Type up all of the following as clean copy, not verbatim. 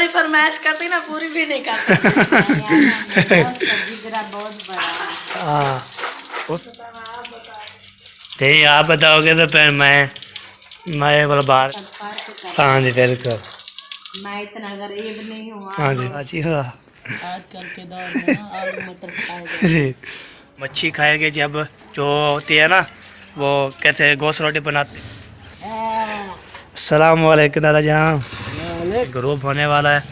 थोड़ी फरमाइश करती ना पूरी भी नहीं करती। हाँ नहीं आप बताओगे तो फिर मैं बोला बाहर। हाँ जी बिल्कुल, मैं इतना गरीब नहीं हूँ। हाँ जी हाँ जी हाँ। आजकल के दौर में ना आलू मटर खाएंगे। मच्छी खाएंगे जब जो होती है ना वो कैसे गोश्त रोटी बनाते। अस्सलाम वालेकुम दादा जान। ग्रुप होने वाला है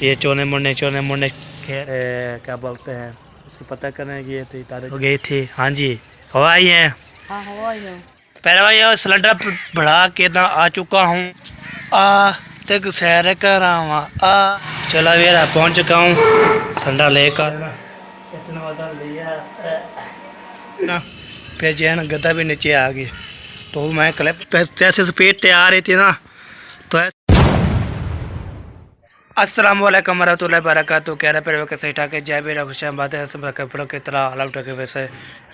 ये चोने मुन्ने क्या बोलते हैं उसको पता करने की थी तारीख हो गई थी। हाँ जी हवा आई है। हाँ हवा ही हो। पहले भाई ये सिलेंडर बढ़ा के ना आ चुका हूँ आ तक सैर करावा आ चला यार पहुँच चुका हूँ सिलेंडर लेकर इतना वजन लिया ना फिर जो है ना गद्दा भी नीचे आ गई तो मैं क्लिप जैसे स्पीड आ रही थी ना तो अस्सलाम वालेकुम वरहमतुल्लाहि वबरकातुहू। कह रहे पेड़ कैसे ठाके जय भी खुश बातें हैं सब कपड़ों की तरह अलग उठा वैसे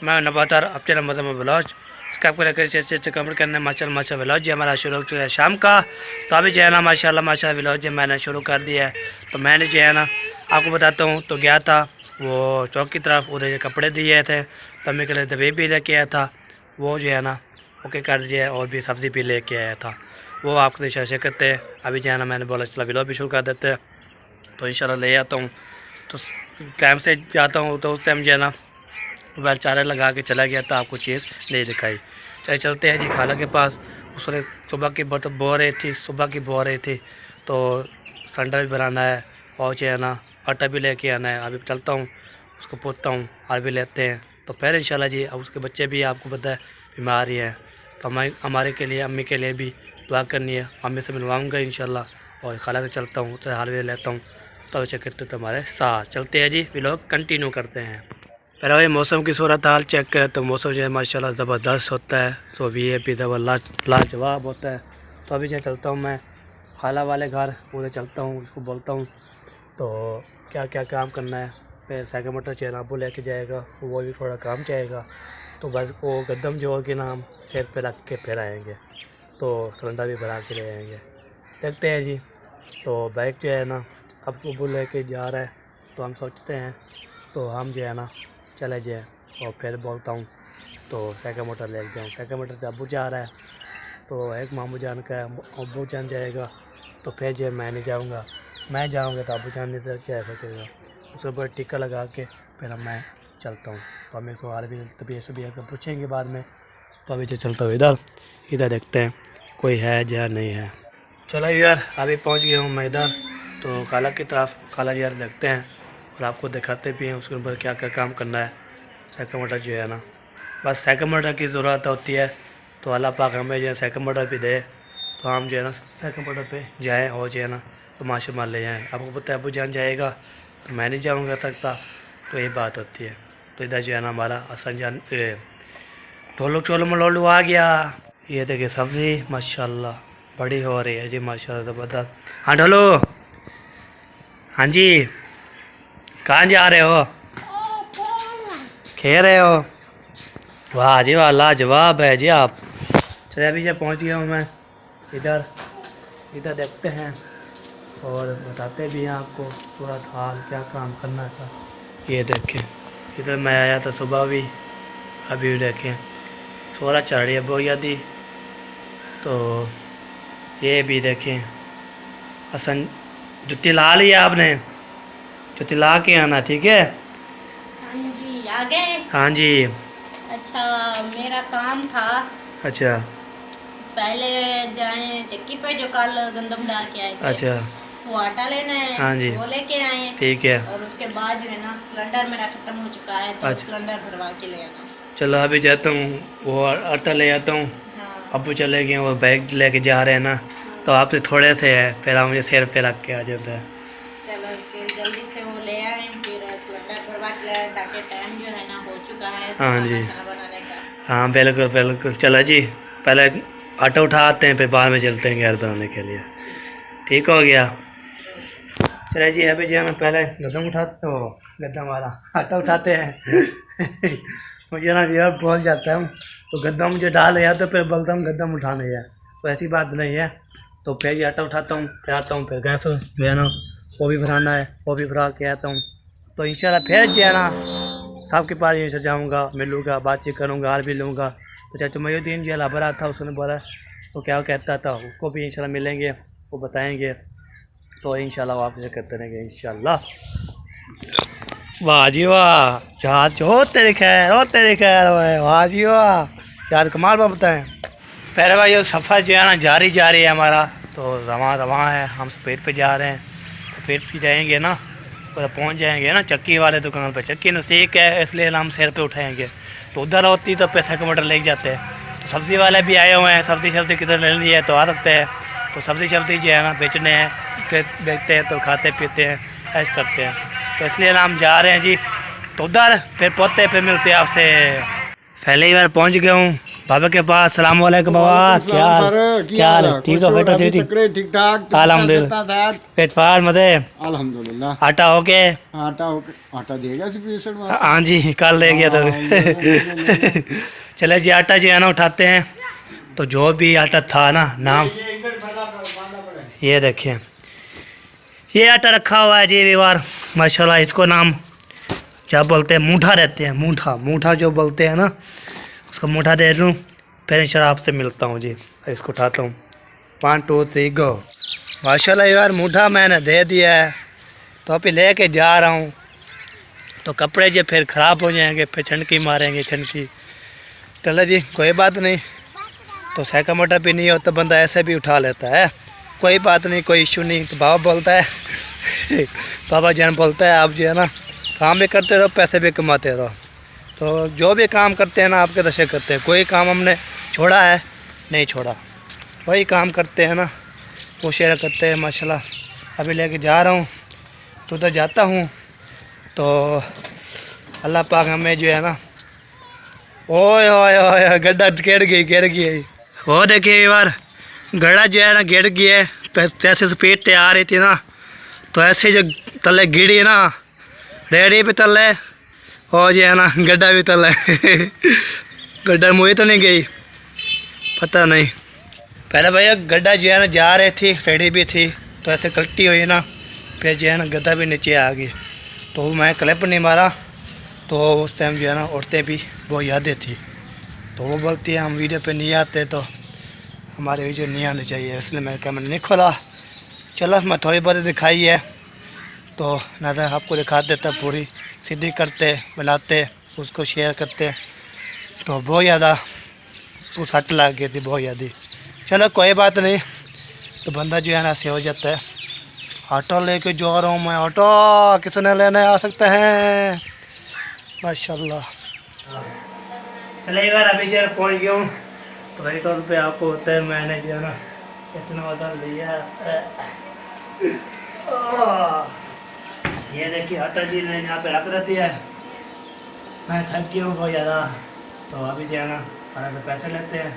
मैं नबातार अब चैनल मज़ा में ब्लाउज इसका आपको लेकर अच्छे कमेंट करने माशा ब्लाउज जी हमारा शुरू हो चुका है शाम का। तो अभी जो है ना माशाल्लाह माशा ब्लाउज जी मैंने शुरू कर दिया है। तो मैंने जो है ना आपको बताता हूँ तो गया था वो चौक की तरफ उधर कपड़े दिए थे तो मेरे के लिए दवे भी लेके आया था वो जो है ना ओके कर दिया और भी सब्ज़ी भी लेके आया था वो आपके साथ शेयर करते हैं। अभी जो है ना मैंने बोला चला व्लॉग भी शुरू कर देते हैं तो इंशाल्लाह ले आता हूँ। तो टाइम से जाता हूँ तो उस टाइम जो है ना मोबाइल चार्जर लगा के चला गया था आपको चीज़ नहीं दिखाई। चले चलते हैं जी खाला के पास उसने सुबह की बो रही थी सुबह की बो रही थी तो सिलेंडर भी बनाना है और जो है ना आटा भी लेके आना है। अभी चलता हूँ उसको पूछता हूँ आज भी लेते हैं तो फिर इंशाल्लाह जी। अब उसके बच्चे भी आपको पता है बीमार ही हैं तो हमारे के लिए अम्मी के लिए भी दुआ करनी है। अम्मी से मिलवाऊँगा इंशाल्लाह और खाला से चलता हूँ तो हाल भी लेता हूँ तो चेक करते तो हमारे साथ चलते हैं जी व्लॉग कंटिन्यू करते हैं। पहले भाई मौसम की सूरत हाल चेक करें तो मौसम जो है माशाल्लाह ज़बरदस्त होता है तो VIP लाजवाब होता है। तो अभी जो चलता हूँ मैं खाला वाले घर पूरे चलता हूँ उसको बोलता हूँ तो क्या क्या काम करना है। फिर साइकिल मोटर चेनाबू लेके जाएगा वो भी थोड़ा काम चाहेगा तो बस वो गद्दम जोड़ के नाम सिर पे रख के फिर आएँगे तो सिलेंडर भी भरा के ले आएँगे। देखते हैं जी। तो बाइक जो है ना अब वो लेके जा रहा है तो हम सोचते हैं तो हम जो है ना चले जाए और फिर बोलता हूँ तो साइकिल मोटर ले जाऊँ। साइकिल मोटर से अबू जा रहा है तो एक मामू जान का अबू जान जाएगा तो फिर जो मैं नहीं जाऊँगा मैं जाऊँगा तो अबू जान नहीं जा सकेगा उसके ऊपर टिक्का लगा के फिर मैं चलता हूँ। तो हमें तो और भी तबीयत का पूछेंगे बाद में तो अभी जो चलता हूँ इधर देखते हैं कोई है या नहीं है। चलो यार अभी पहुँच गया हूँ मैं इधर तो खाला की तरफ खाला यार देखते हैं और आपको दिखाते भी हैं उसके ऊपर क्या क्या काम करना है। साइकिल मोटर जो है ना बस साइकिल मोटर की ज़रूरत होती है तो अल्लाह पाक हमें जो है साइकिल मोटर भी दे तो हम जो है ना साइकिल मोटर पे जाएं और जो है ना तो माशा ले जाएँ। आपको पता है अबू जान जाएगा तो मैं नहीं जाऊँगा सकता तो ये बात होती है। तो इधर जो है ना हमारा हसन जान ढोलू मलोलू आ गया। ये देखिए सब्ज़ी माशाल्लाह बड़ी हो रही है जी माशाल्लाह ज़बरदस्त। हाँ ढोलू हाँ जी कहाँ जा रहे हो खेल रहे हो वाह जी वाह लाजवाब है जी आप। चलिए अभी जब पहुँच गया हूँ मैं इधर देखते हैं और बताते भी हैं आपको पूरा हाल क्या काम करना था। ये देखें इधर मैं आया था सुबह भी अभी भी देखें सोलह चढ़ रही है बहुत यादी तो ये भी देखें हसन जुत्ती ला ली आपने जुत्ती ला के आना ठीक है। हाँ जी आ गए। हाँ जी अच्छा मेरा काम था अच्छा पहले जाए चक्की पे जो कल गंदम डाल के आए थे अच्छा वो आटा लेना है। हाँ जी वो लेके आए ठीक है। और उसके बाद जो है ना सिलेंडर मेरा खत्म हो चुका है तो अच्छा सिलेंडर भरवा के ले आना। चलो अभी जाता हूँ वो आटा ले आता हूँ। हाँ अबू चले गए वो बैग लेके जा रहे हैं ना तो आपसे थोड़े से है फिर हम मुझे सिर पे रख के आ जाता है। चलो फिर जल्दी से वो ले आए फिर सिलेंडर भरवा के ले आए ताकि टाइम जो है ना हो चुका है हाँ जी खाना बनाने का। हाँ बिल्कुल बिल्कुल चलो जी पहले आटा उठाते हैं फिर बाद में चलते हैं गैस बनाने के लिए। ठीक हो गया। चले जी अभी जो है ना पहले गद्दम उठाते हो गद्दम वाला आटा उठाते हैं मुझे ना यार बोल जाता हूँ तो गद्दम मुझे डाल या तो फिर बोलता हूँ गद्दम उठाने है तो ऐसी बात नहीं है। तो फिर ये आटा उठाता हूँ फिर आता हूँ फिर गैस जो है ना वो भी भराना है, वो भी भरा के आता हूँ। तो इंशाल्लाह फिर जो है ना सबके पास यहीं से जाऊँगा, मिलूँगा, बातचीत करूँगा, हाल भी लूँगा। तो चाहे मयूद्दीन जो है भरा था, उसने बोला तो क्या कहता था, उसको भी इंशाल्लाह मिलेंगे, वो बताएँगे। तो इंशाल्लाह आपसे करते रहेंगे इंशाल्लाह। वाह जी वाह, जहाज होते दिखे वाह जी वाह, यार कमाल बात बताएँ। पहले भाई ये सफ़र जो है ना जारी है हमारा। तो रवां है, हम सफ़ेद पे जा रहे हैं। सफ़ेद पे जाएंगे ना तो पहुंच जाएंगे ना चक्की वाले दुकान पे। चक्की नज़दीक है इसलिए हम सिर पे उठाएंगे। तो उधर होती तो पैसा का मोटर ले जाते हैं। तो सब्ज़ी वाले भी आए हुए हैं, सब्ज़ी किधर लेनी है तो आ सकते हैं। तो सब्ज़ी जो है ना बेचने हैं, फिर बेचते हैं तो खाते पीते हैं, ऐसे करते हैं। तो इसलिए हम जा रहे हैं जी। तो उधर फिर पहुँचते फिर मिलते हैं आपसे। पहले ही बार पहुँच गया हूँ बाबा के पास। सलाम वालेकुम बाबा, क्या हाल है? ठीक हो बेटा? ठीक ठाक अल्हम्दुलिल्लाह। पेट फार मजे अल्हम्दुलिल्लाह। आटा हो के आटा देगा हाँ जी, कल ले गया था। चले जी आटा जी है ना उठाते हैं। तो जो भी आटा था ना नाम ये देखिए, ये आटा रखा हुआ है जी व्यवहार माशाल्लाह। इसको नाम क्या बोलते हैं, मूठा रहते हैं, मूठा जो बोलते हैं ना, उसको मूठा दे लूँ। फिर इंशाल्लाह आपसे मिलता हूँ जी। इसको उठाता हूँ, 1 2 3 गो। माशाल्लाह यार मूठा मैंने दे दिया है। तो अभी लेके जा रहा हूँ। तो कपड़े जो फिर ख़राब हो जाएंगे, फिर छनकी मारेंगे छनकी। चलो जी कोई बात नहीं। तो साइकिल मोटर भी नहीं हो तो बंदा ऐसे भी उठा लेता है, कोई बात नहीं, कोई इशू नहीं। तो बाबा बोलता है बाबा जान बोलता है आप जो है ना काम भी करते रहो, पैसे भी कमाते रहो। तो जो भी काम करते हैं ना आपके दशे करते हैं। कोई काम हमने छोड़ा है नहीं छोड़ा, वही काम करते हैं ना, वो शेयर करते हैं माशाल्लाह। अभी लेके जा रहा हूँ तो उधर जाता हूँ। तो अल्लाह पाक हमें जो है ना, ओए ओए ओए गड्ढा गिर गई। वो देखिए यार गड्ढा जो है ना गिर गया है। जैसे स्पीड पे आ रही थी ना, तो ऐसे जो तले गिरी ना, रेडी पे तले और जो है ना गड्ढा भी तले। गड्ढा मुझे तो नहीं गई, पता नहीं। पहले भैया गड्ढा जो है ना जा रही थी, रेडी भी थी, तो ऐसे गलती हुई ना, फिर जो है ना गड्ढा भी नीचे आ गई। तो मैं क्लिप नहीं मारा। तो उस टाइम जो है ना औरतें भी बहुत यादें थी। तो वो बोलती है हम वीडियो पे नहीं आते, तो हमारे वीडियो नहीं आने चाहिए, इसलिए मैं कैमरा नहीं खोला। चलो मैं थोड़ी बहुत दिखाई है तो नज़र आपको दिखा देता, पूरी सीधी करते बनाते उसको शेयर करते। तो बहुत ज़्यादा वो सट लग गई थी, बहुत ज़्यादा। चलो कोई बात नहीं। तो बंदा जो है ना ऐसे हो जाता है। ऑटो लेके जा रहा हूँ मैं, ऑटो किसने लेने आ सकते हैं माशाल्लाह। चले यार अभी जो है पहुँच गया हूँ। तो भाई टॉस पे आपको होता है मैंने जो है ना इतना वजन लिया। ये देखिए आटा जी ने यहाँ पे रख देती है। मैं थक गया हूँ बहुत ज़्यादा। तो अभी जो है ना खाना पे पैसे लेते हैं,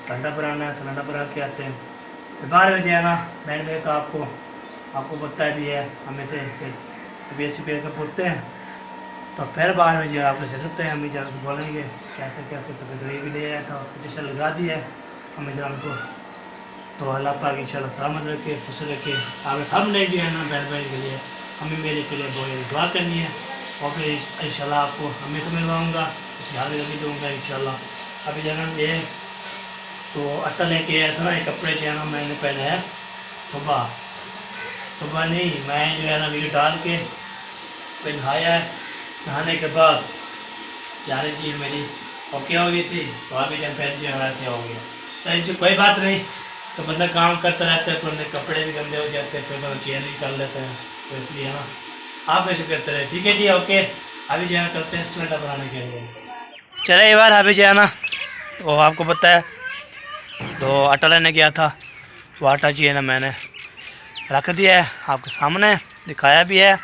सिलेंडर भराना है, सिलेंडर भरा के आते हैं। फिर बाहर में जो है ना मैंने भी कहा आपको पता भी है, हमें से तबीयत का पूछते हैं। तो फिर बाहर में जो है आपको सकते हैं, हमें जान को बोलेंगे कैसे तो दवाई भी ले आया था, इंजेक्शन लगा दिया है हमें जान को। तो अल्लाह पाक इंशाल्लाह सलामत रखे, खुश रखे। आगे हम नहीं जो है ना बहन के लिए, हमें मेरे के लिए बहुत दुआ करनी है। और फिर इंशाल्लाह आपको हमें तो मिलवाऊँगा, कुछ याद भी दूँगा इंशाल्लाह। अभी जो है ना ये तो आटा लेके आया था ना, ये कपड़े जो है ना मैंने पहने हैं सुबह नहीं, मैं जो है ना वीडियो डाल के फिर नहाया है। नहाने के बाद यार जी मेरी ओके हो गई थी। तो अभी जब फिर जो है ऐसे हो गया। तो जो कोई बात नहीं। तो बंदा काम करता रहता है, तो अपने कपड़े भी गंदे हो जाते हैं, फिर बंदा चेंज भी कर लेते हैं। तो इसलिए है ना आप ऐसे करते रहे, ठीक है जी ओके। अभी जो है चलते हैं सिलेंडर बनाने के लिए। चले यार अभी जो है ना वो आपको पता है, तो आटा लेने गया था। वो आटा जी है ना मैंने रख दिया है, आपके सामने दिखाया भी है।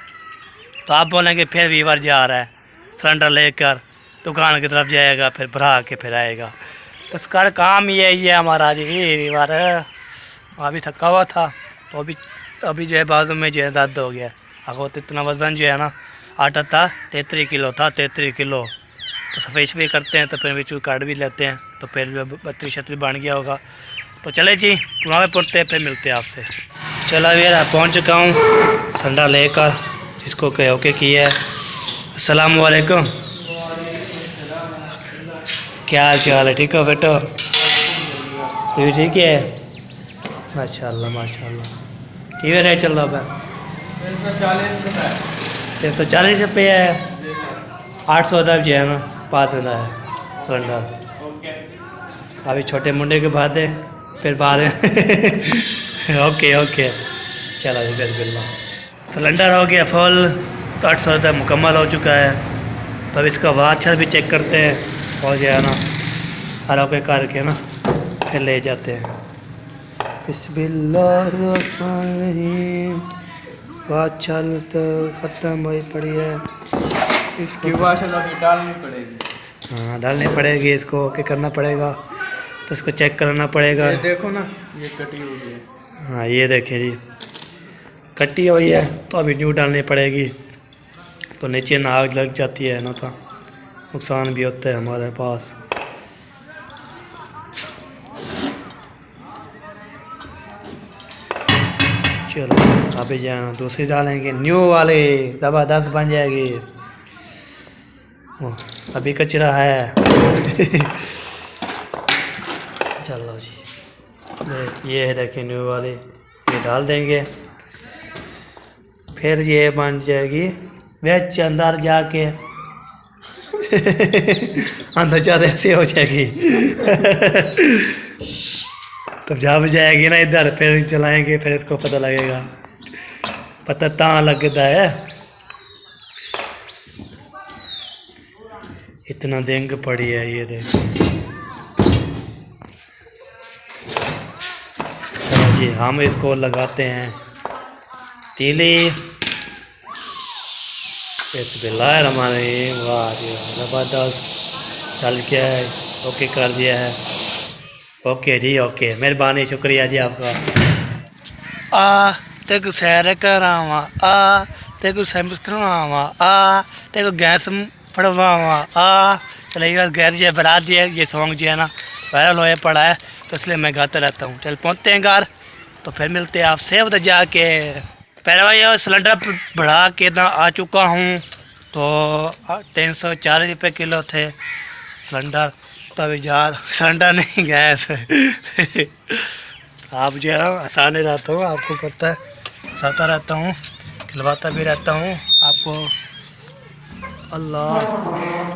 तो आप बोलेंगे फिर वीवर जा रहा है सिलेंडर लेकर दुकान की तरफ जाएगा, फिर भरा के फिर आएगा। तो इसका काम यही है हमारा जी वीवर। अभी थका हुआ था, तो अभी जो है बाजू में जो है दर्द हो गया। अगर तो इतना वज़न जो है ना, आटा था 33 किलो था, 33 किलो। तो सफेद भी करते हैं तो फिर बीच काट भी लेते हैं, तो फिर 32 36 बन गया होगा। तो चले जी पुराने पुरते फिर मिलते हैं आपसे। चला यार पहुंच चुका हूँ संडा लेकर, इसको कह ओके किया है। अस्सलाम वालेकुम, क्या हाल चाल है? ठीक हो बेटो? तू भी ठीक है? माशाल्लाह माशाल्लाह। ठीक रेट चल रहा है? 340 रुपये है। 800 तक जो है ना पास होता है सिलेंडर। अभी छोटे मुंडे के बाद है फिर बाद ओके ओके चलो जी बिल्कुल। सिलेंडर हो गया फुल, तो 800 तक मुकम्मल हो चुका है। तो अब इसका वाचर भी चेक करते हैं और जो है ना सारा ओके करके ना फिर ले जाते हैं। बिस्मिल्लाहिर्रहमानिर्रहीम। वाचल तो ख़त्म हुई पड़ी है, इसकी वाशल अभी डालनी पड़ेगी। हाँ डालनी पड़ेगी, इसको ओके करना पड़ेगा, तो इसको चेक कराना पड़ेगा। ये देखो ना, ये कटी हुई है। हाँ ये देखिए जी कटी हुई है, तो अभी न्यू डालनी पड़ेगी। तो नीचे ना आग लग जाती है ना, तो नुकसान भी होता है हमारे पास। चलो अभी जाना दूसरी डालेंगे, न्यू वाले ज़बरदस्त बन जाएगी। अभी कचरा है चलो जी ये है देखिए न्यू वाली, ये डाल देंगे, फिर ये बन जाएगी वेज अंदर जाके अंदर जाते से हो जाएगी तब जब जाएगी ना इधर फिर चलाएंगे, फिर इसको पता लगेगा, पता ता लगता है। इतना जंग पड़ी है ये देखो। चलो जी हम इसको लगाते हैं तीली। बिस्मिल्लाहिर्रहमानिर्रहीम। वाह जी ज़बरदस्त चल गया है, ओके कर दिया है। ओके जी ओके, मेहरबानी शुक्रिया जी आपका। ते को सैर करावा ते को सर्विस करवावा ते को गैस पढ़वावा चलो ये गैस जो बना दिया, ये सॉन्ग जो है ना वायरल होया पड़ा है, तो इसलिए मैं गाता रहता हूँ। चल पहुँचते हैं घर, तो फिर मिलते हैं आपसे उधर जाके। पहले भाई सिलेंडर बढ़ा के ना आ चुका हूँ, तो 340 रुपये किलो थे सिलेंडर, तो अभी जार सिलेंडर नहीं गैस आप जो है हंसाने रहता हूँ, आपको पता है हंसाता रहता हूँ, खिलवाता भी रहता हूँ आपको। अल्लाह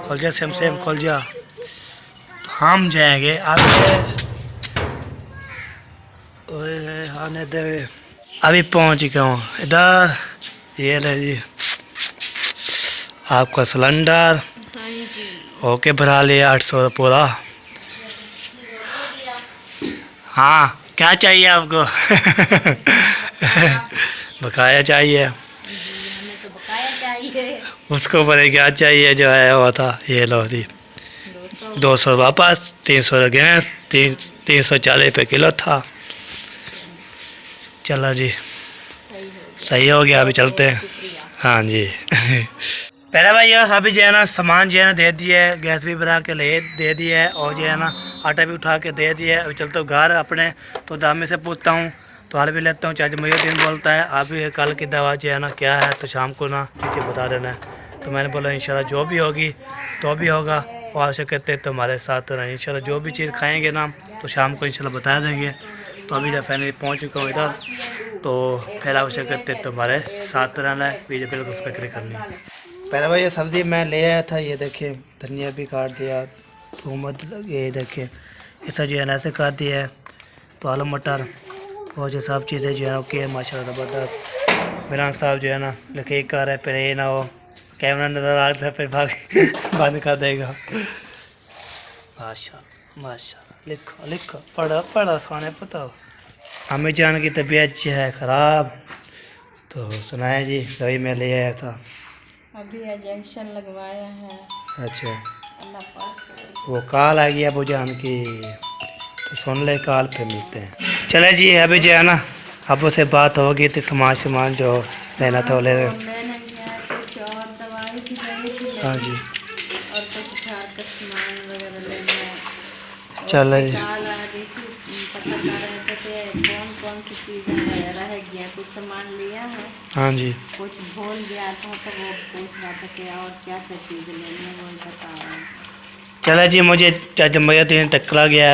खोल जा सेम खोल जा। तो हम जाएंगे आगे, आने दे। अभी पहुँच गया हूँ इधर, ये ले जी आपका सिलेंडर ओके भरा लिया 800 पूरा। हाँ क्या चाहिए आपको बकाया चाहिए, हमें तो बकाया चाहिए। उसको पता क्या चाहिए जो है वो था। ये लो जी 200 वापस, 300 गैस, 340 रुपये किलो था। चलो जी सही हो गया, अभी चलते हैं। हाँ जी पहले भाई यार अभी जो है ना सामान जो है ना दे दिया है, गैस भी भरा के ले दे दिया है, और जो है ना आटा भी उठा के दे दिया है। अभी चलता हूँ घर अपने, तो दामे से पूछता हूँ, तो हाल भी लेता हूँ। चाचा मुझे बोलता है आप भी कल की दवा जो है ना क्या है, तो शाम को ना मुझे बता देना है। तो मैंने बोला इंशाल्लाह जो भी होगी तो भी होगा, और आवश्यक कहते तो हमारे साथ रहें इंशाल्लाह। जो भी चीज़ खाएँगे ना तो शाम को इंशाल्लाह बता देंगे। तो अभी जब फाइनली पहुँच चुका हूँ इधर, तो फिर आवश्यक कहते तो हमारे साथ रहना है, वीडियो बिल्कुल फिक्र करनी है। पहले भाई ये सब्ज़ी मैं ले आया था, ये देखिए धनिया भी काट दिया, तो ये देखिए ऐसा जो है ना ऐसे काट दिया है, तो आलू मटर और जो सब चीज़ें जो है ओके माशाल्लाह ज़बरदस्त। मेरा साहब जो है ना लिखे कर रहा है, फिर ये ना हो कैमरा नज़र आ रहा है फिर भाग बंद कर देगा। माशाल्लाह माशाल्लाह, लिखो लिखो पढ़ो सोने पता हो। हमें जान की तबीयत जो है ख़राब, तो सुनाए जी दवाई मैं ले आया था, अभी इंजेक्शन लगवाया है। अच्छा अल्लाह पाक वो कॉल आ गया अबू जान की, तो सुन ले कॉल पे मिलते हैं। चले जी अभी जो है ना अबू से बात होगी, तो सामान जो लेना था वो ले लें। लेने गया कुछ और दवाई की लेनी थी, हाँ जी और कुछ घर का सामान वगैरह लेना है। चलो जी कॉल आ रही थी, पता कर रहे थे कौन कौन सी चीज़ें रह गई हैं सामान लिया है, हाँ जी। कुछ भूल गया था तो वो पूछ रहा था कि और क्या क्या चीज़ लेनी है, वो बता रहा हूँ। चला जी, मुझे चाचा मैया तीन टकरा गया,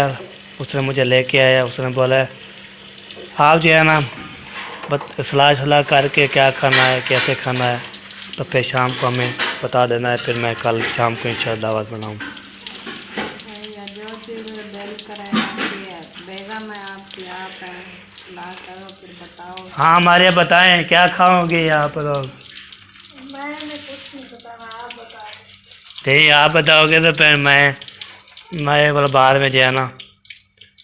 उसने मुझे लेके आया, उसने बोला आप जो है ना सलाह करके क्या खाना है कैसे खाना है, तो फिर शाम को हमें बता देना है, फिर मैं कल शाम को इंशाल्लाह दावत बनाऊँ। या जो चीज़ दिल करे आपकी बेगम है आपकी, आप हैं, ला करो फिर बताओ। हाँ हमारे बताएं क्या खाओगे आप लोग? मैंने कुछ नहीं बताना, आप बता दें। ठीक आप बताओगे तो फिर मैं वाला बाहर में जो है ना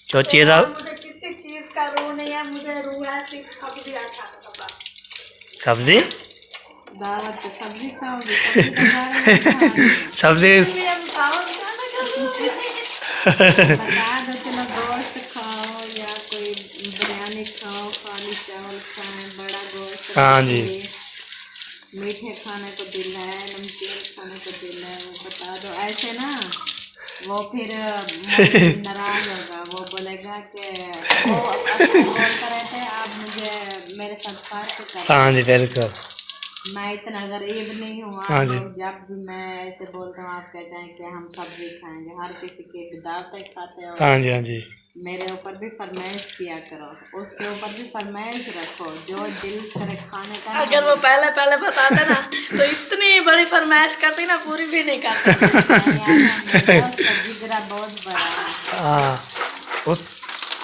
जो चीज़ मुझे किसी चीज़ का रू नहीं है, मुझे रू है सिर्फ सब्जी अच्छा था। सब्जी दावत पे सब्जी खाओगी, सब्जी के बारे में खाओगी। सब्जी इसलिए हम दावत खाना बता दो, चलो गोश्त खाओ या कोई बिरयानी खाओ, खाली चावल खाएं, बड़ा गोश्त, हाँ जी। मीठे खाने को दिल है, नमकीन खाने को दिल है, वो बता दो। ऐसे ना वो फिर नाराज होगा, वो बोलेगा कि वो बोलता रहता है आप मुझे मेरे साथ फार्क कर। हाँ जी बिल्कुल। मैं इतना गरीब नहीं हूँ, हाँ आप जी। लोग जब भी मैं ऐसे बोलता हूँ आप कहते हैं कि हम सब्जी खाएंगे, हर किसी की दावतें खाते हो। हाँ जी। हाँ जी मेरे ऊपर भी फरमाइश किया करो, उसके ऊपर भी फरमाइश रखो, जो दिल करे खाने का। अगर वो पहले पहले बताते ना तो इतनी बड़ी फरमाइश करती ना, पूरी भी नहीं करती। जिगरा बहुत बड़ा है। हाँ उस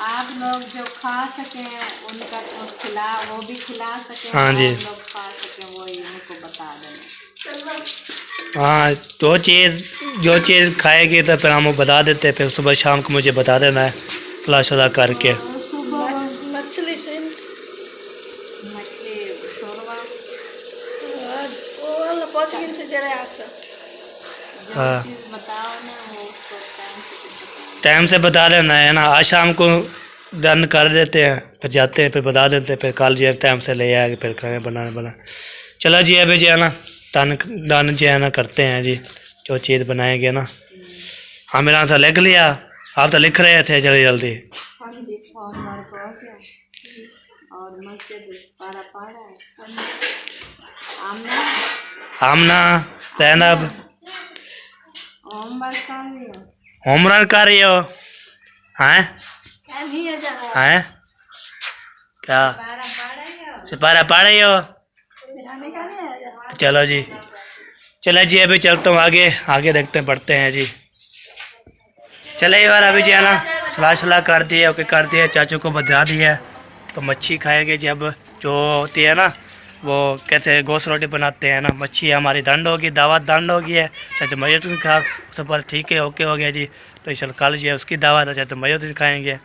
आप लोग जो खा सकें उनका तो वो भी खिला सकें, हाँ जी। आप लोग खा सकें वही उनको बता देना। हाँ जो चीज़ खाएगी तो फिर हम वो बता देते, फिर सुबह शाम को मुझे बता देना है सलाह करके। मछली से मछली शोरवा, वो पोचगिन से जरा आता। जो हाँ। चीज़ बताओ ना वो उसको टाइम से बता देना है ना, आज शाम को डन कर देते हैं, फिर जाते हैं, फिर बता देते हैं, फिर कल जो है टाइम से ले आएगा, फिर खाना बना। चलो जी अभी जो है ना डन जो है ना करते हैं जी, जो चीज़ बनाएंगे ना। हाँ मेरा आंसर लिख लिया, आप तो लिख रहे थे जल्दी जल्दी। होमवर्क हो गया और मस्जिद पारा पाड़ा है। आमना जैनब होमवर्क कर लिया, होमवर्क कर रही हो? हैं नहीं है जरा हैं क्या पारा पाड़ा है। सिपारा पढ़ रही हो? बिरयानी का नहीं है जरा। चलो जी, चलो जी अभी चलता हूँ आगे देखते हैं, पढ़ते हैं जी। चले यार अभी जी है ना सलाह कर दी है, ओके कर दिया, चाचू को बता दिया है, तो मच्छी खाएंगे जी। अब जो होती है ना वो कैसे गोश्त रोटी बनाते हैं ना, मच्छी हमारी दंड होगी, दावत दंड होगी है। चाचा मैयत की खा उस पर ठीक है, ओके हो गया जी। तो चल कल जो है उसकी दावत है, चाचा मैयत खाएँगे,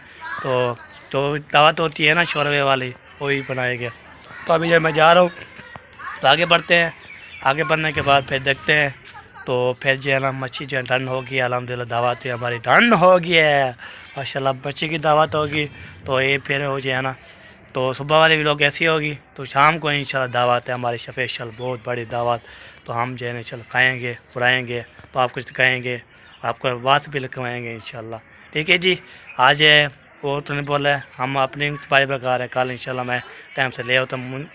तो दावत होती है ना शोरवे वाली, वही बनाएंगे। तो अभी जो मैं जा रहा हूँ, तो आगे बढ़ते हैं, आगे बढ़ने के बाद फिर देखते हैं, तो फिर जो है ना मच्छी जो है डन होगी, अल्हम्दुलिल्लाह दावत हमारी डन होगी है माशाल्लाह, मच्छी की दावत होगी। तो ये फिर हो जाए ना, तो सुबह वाली भी लोग ऐसी होगी, तो शाम को इंशाल्लाह दावत है हमारी स्पेशल, बहुत बड़ी दावत। तो हम जो है ना चल खाएँगे बुलाएँगे, तो आप कुछ दिखाएँगे, आपको वास भी लिखवाएँगे इंशाल्लाह। ठीक है जी। आज वो तो नहीं बोला है, हम अपनी सफाई बरकरार है, कल इंशाल्लाह मैं टाइम से ले आता हूँ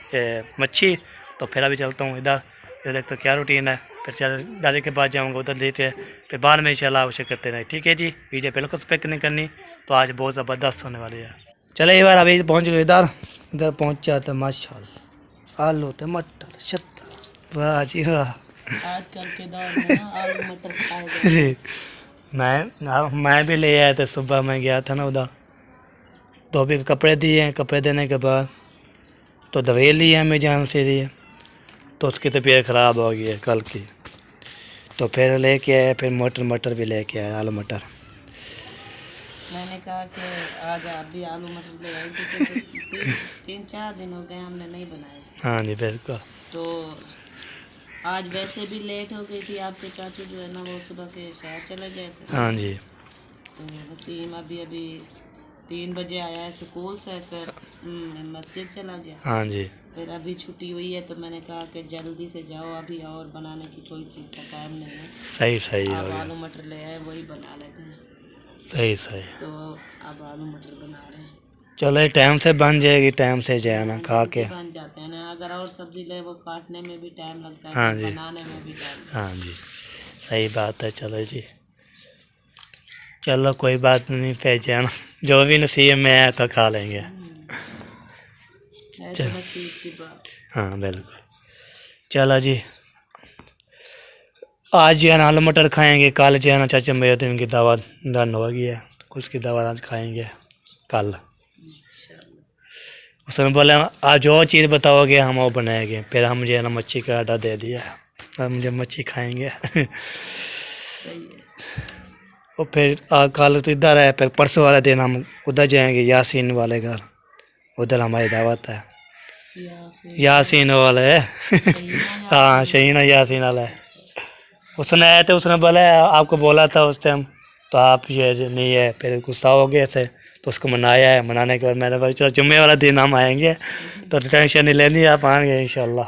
मच्छी। तो फिर अभी चलता हूँ इधर देखते क्या रूटीन है, फिर चल दादी के पास जाऊँगा, उधर लेते फिर बाद में इंशाल्लाह आवश्यक करते रहे। ठीक है जी, वीडियो बिल्कुल स्पेक नहीं करनी, तो आज बहुत ज़बरदस्त होने वाली है। चले एक बार अभी पहुँच गए इधर पहुँचा तो माशाल्लाह आलू टमाटर शक्कर, वाह जी वाह। आजकल के दौर में ना आलू मटर खाए मैं भी ले आया था, सुबह मैं गया था ना उधर, तो अभी कपड़े दिए हैं, कपड़े देने के बाद तो दवाई ली है हमें जान से लिए, तो उसकी तबीयत ख़राब हो गई है कल की, तो फिर लेके आए, फिर मटर भी लेके आए, आलू मटर। मैंने कहा कि आज आप भी आलू मटर ले आए, क्योंकि 3-4 दिन हो गए हमने नहीं बनाए। हाँ जी बिल्कुल। तो आज वैसे भी लेट हो गई थी, आपके चाचू जो है ना वो सुबह के शहर चले गए थे। हाँ जी। तो वसीम अभी 3 बजे आया है स्कूल से, फिर मस्जिद चला गया। हाँ जी। फिर अभी छुट्टी हुई है, तो मैंने कहा कि जल्दी से जाओ, अभी और बनाने की कोई चीज़ का टाइम नहीं है। सही हो अब गया। आलू मटर ले आए, वही बना लेते हैं। सही तो अब आलू मटर बना रहे हैं। चलो ये टाइम से बन जाएगी, टाइम से जो है ना खा के। बन जाते हैं ना, अगर और सब्जी ले वो काटने में भी टाइम लगता है, हाँ जी। बनाने में भी टाइम। हाँ जी, सही बात है। चलो जी, चलो कोई बात नहीं, फिर जो है ना जो भी नसीब में है तो खा लेंगे। है तो नसीब की बात। हाँ बिल्कुल। चलो जी, आज जो है ना आलू मटर खाएंगे, कल जो है ना चाचा मेरे दिन की दावत डन हो गई है, उसकी दावत आज खाएंगे कल। उसने बोला आज जो चीज़ बताओगे हम वो बनाएंगे। फिर हम जो है ना मच्छी का आटा दे दिया, अब मुझे मच्छी खाएंगे। और फिर कल तो इधर है, फिर परसों वाले दिन हम उधर जाएंगे यासीन वाले घर, उधर हमारी दावत है। यासीन वाले है। हाँ शहीना यासीन वाला है। उसने आए थे, उसने बोला आपको बोला था उस टाइम तो आप ये नहीं है, फिर गुस्सा हो गए थे तो उसको मनाया है। मनाने के बाद मैंने बोला चलो जुम्मे वाला दिन हम आएंगे, तो टेंशन नहीं लेनी, आप आएंगे इंशाल्लाह।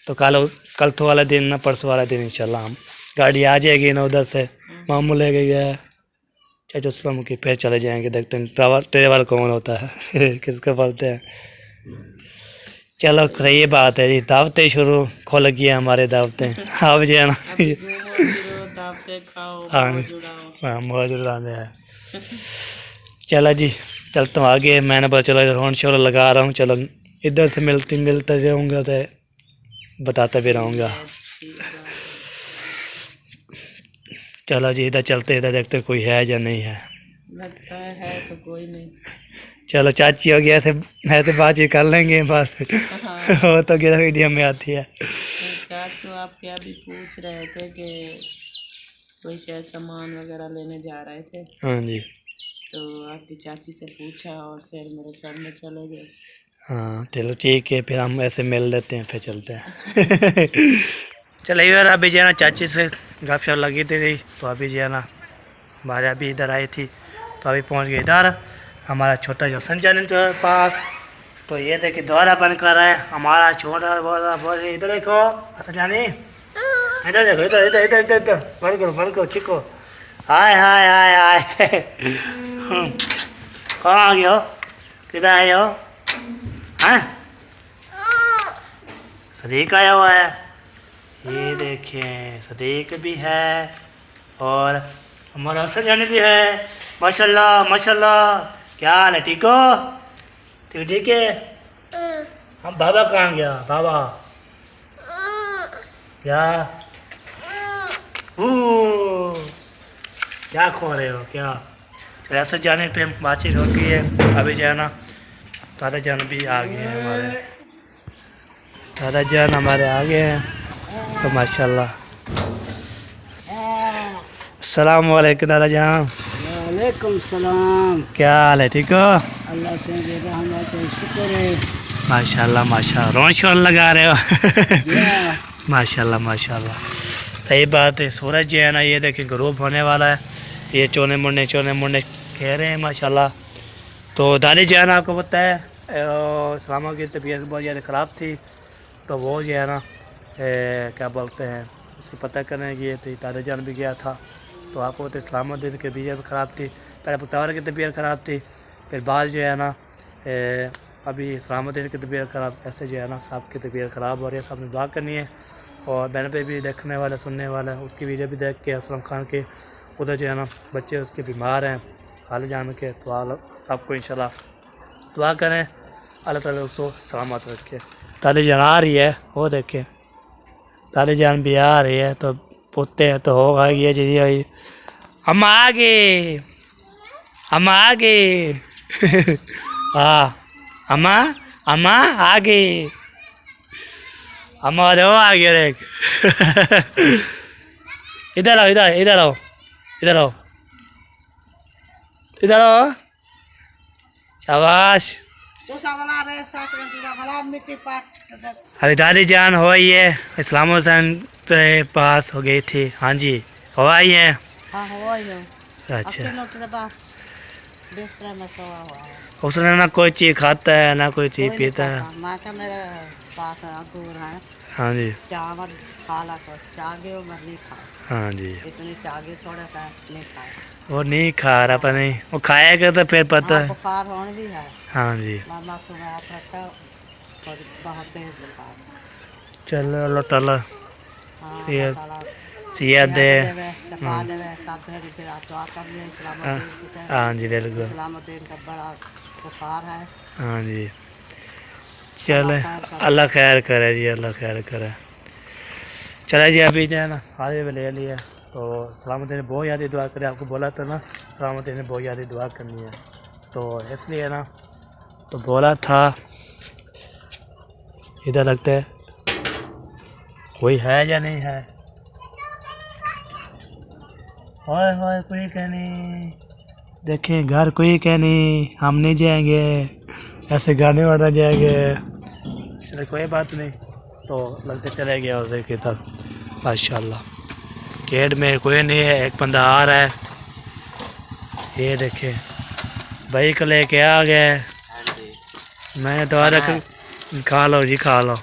तो कल तो वाला दिन ना परसों वाला दिन इंशाल्लाह हम गाड़ी आ जाएगी ना उधर से, मामू ले के गया चाचा सलाम की, फिर चले जाएंगे। देखते हैं ट्रेवल कौन होता है। किसको बोलते हैं। चलो ये बात है जी, दावतें शुरू खुल गई है हमारे दावतें। अब जो है ना हाँ मौज उड़ाने है। चलो जी चलता हूँ आगे। मैंने बोला चलो हॉर्न शोर लगा रहा हूँ, चलो इधर से मिलता जाऊँगा तो बताता भी रहूँगा। चलो जी इधर चलते, इधर देखते कोई है या नहीं है। लगता है तो कोई नहीं। चलो चाची हो गया थे, है तो बातचीत कर लेंगे बस। वो तो गिरा वीडियो में आती है। चाचू आप क्या भी पूछ रहे थे कि कोई शायद सामान वगैरह लेने जा रहे थे, हाँ जी। तो आपकी चाची से पूछा और फिर मेरे घर में चले गए। हाँ चलो ठीक है, फिर हम ऐसे मिल लेते हैं, फिर चलते हैं। चलो यार अभी जो है ना चाची से गपशप लगी थी, तो अभी जो है ना हमारे अभी इधर आई थी, तो अभी पहुंच गए इधर हमारा छोटा जो संचालन के पास। तो ये देखिए द्वारा बन कर रहा है हमारा छोटा बहुत। इधर देखो संचानी, इधर देखो, इधर इधर इधर इधर इधर बंद करो चिको। हाय हाय हाय हाय। कहाँ आ गए हो, किधर आए हो? हैं सदीक आया हुआ है, ये देखें सदीक भी है और हमारा हसन जानी भी है। माशाल्लाह माशाल्लाह। क्या हाल है, ठीक हो? ठीक है। हम बाबा कहाँ गया बाबा? क्या क्या खो रहे हो क्या? ऐसा जाने पे बातचीत हो गई है। अभी जो है ना दादा जान भी आ गए हैं, हमारे दादा जान हमारे आ गए हैं। तो माशाल्लाह। अस्सलाम वालेकुम दादा जान। वालेकुम सलाम। क्या हाल है, ठीक हो? अल्लाह से शुक्र है। माशाल्लाह माशाल्लाह, रोन शोर लगा रहे हो। या माशाल्लाह माशाल्लाह, सही बात है। सूरज जो है ना ये देखिए ग्रूप होने वाला है, ये चोने मुड़ने कह रहे हैं माशाल्लाह। तो दादी जो है ना आपको पता है इस्लामा की तबीयत बहुत ज़्यादा ख़राब थी, तो वो जो है ना क्या बोलते हैं उसको पता करने गए थे। दादा जान भी गया था, तो आपको तो इस्लामुद्दीन की तबीयत ख़राब थी, पहले पुतावर की तबीयत ख़राब थी, फिर बाद जो है ना अभी इस्लामुद्दीन की तबीयत ख़राब। ऐसे जो है ना सबकी तबीयत ख़राब हो रही है, सब ने दुआ करनी है। और बहन पे भी देखने वाला सुनने वाला है, उसकी वीडियो भी देख के असलम खान के उधर जो है ना बच्चे उसके बीमार हैं खाल जान के, तो आपको इंशाल्लाह दुआ करें अल्लाह ताला उसको सलामत रखे। दादी जान आ रही है, वो देखें दादी जान भी आ रही है, तो पोते हैं तो होगा ये जी आई। हम आ गए, हम आ गए। हाँ अम्मा अम्मा आ गए, अम्मा आ गए रे। इधर आओ इधर इधर आओ इधर आओ इधर आओ, शाबाश। अभी दादी जान हो आई है, इस्लाम हुसैन के पास हो गई थी। हाँ जी हो आई है। अच्छा उसने ना कोई चीज़ खाता है ना कोई चीज़ पीता है। मेरे पास अंगूर है। हाँ जी चावल खा ला को चागे उमर नहीं खा। हाँ जी इतनी चागे थोड़ा सा नहीं खाए। वो नहीं खा रहा, पर नहीं वो खाएगा तो फिर पता है। बुखार होने भी है। हाँ जी मामा सुबह आप रखा और बहुत तेज बुखार। चलो अल्लाह ताला हाँ सेहत अल्लाह ताला सेहत दे। देवे शफा देवे सब फिर आप दुआ कर लिए सलामत की तरह। हाँ जी बिल्कुल। सलामत का बड़ा बुखार है। हाँ जी चले अल्लाह खैर करे जी, अल्लाह खैर करे। चले जी अभी जो है ना हाजिर में ले लिया तो सलामत ने बहुत ज़्यादा दुआ करे, आपको बोला था ना सलामत ने बहुत ज़्यादा दुआ करनी है तो इसलिए ना तो बोला था। इधर लगता है कोई है या नहीं है। ओए होए कोई कह नहीं, देखें घर कोई कह नहीं, हम नहीं जाएंगे ऐसे गाने वाना जाएंगे। चलो कोई बात नहीं तो लगते चले गया उसे की तरफ माशाल्लाह। गेट में कोई नहीं है, एक बंदा आ रहा है ये देखे भाई को लेके आ गए। मैंने तो रख खा लो जी खा लो।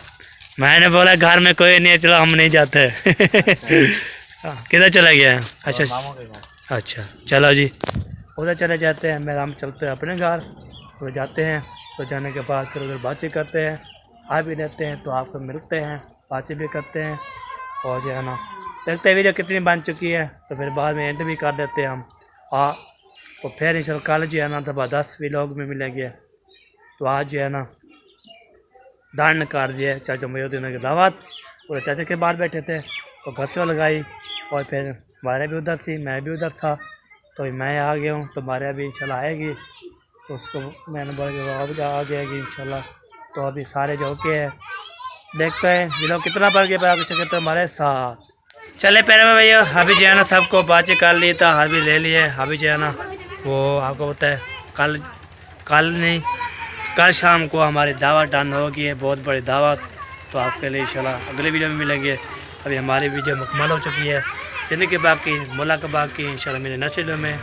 मैंने बोला घर में कोई नहीं है चलो हम नहीं जाते। किधर चला गया है? अच्छा चलो जी उधर चले जाते हैं। मैं हम चलते हैं अपने घर, उधर जाते हैं तो जाने के बाद फिर उधर बातचीत करते हैं, आ भी लेते हैं तो आपको मिलते हैं, बातचीत भी करते हैं और जो है ना देखते हैं वीडियो कितनी बन चुकी है तो फिर बाद में एंड भी कर देते हैं हम। तो फिर इंशाल्लाह कल जो है ना दबा 10 व्लॉग में मिलेंगे। तो आज जो है ना दान कर दिए चाचा मोहद्दीन की दावत, पूरे चाचा के बाहर बैठे थे तो घर लगाई और फिर हमारे भी उधर थी, मैं भी उधर था तो मैं आ गया हूँ तो हमारे अभी इंशाल्लाह आएगी तो उसको मैंने बोला अब आ जाएगी इंशाल्लाह। तो अभी सारे जो के है देखते हैं ये लोग कितना बढ़ गया बाकी चक्कर तो हमारे साथ चले पैर में भैया। अभी जो है ना सबको बातचीत कर ली था, अभी ले लिए। अभी जो है ना वो आपको पता है कल नहीं कल शाम को हमारी दावत डन होगी है, बहुत बड़ी दावत। तो आपके लिए इंशाल्लाह अगले वीडियो में मिलेंगे। अभी हमारी वीडियो मुकम्मल हो चुकी है, ज़िंदगी बाकी मुलाकात बाकी इंशाल्लाह मेरे नेक्स्ट वीडियो में।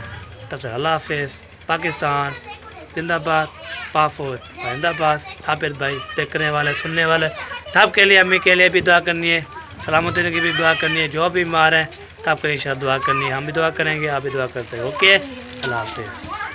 तब तक अल्लाह हाफिज़। पाकिस्तान जिंदाबाद, पाफोर जिंदाबाद। साबिर भाई देखने वाले सुनने वाले सब के लिए, अम्मी के लिए भी दुआ करनी है, सलामती की भी दुआ करनी है, जो भी बीमार हैं सबके लिए इंशाल्लाह दुआ करनी है। हम भी दुआ करेंगे, आप भी दुआ करते हैं। ओके अल्लाह हाफिज़।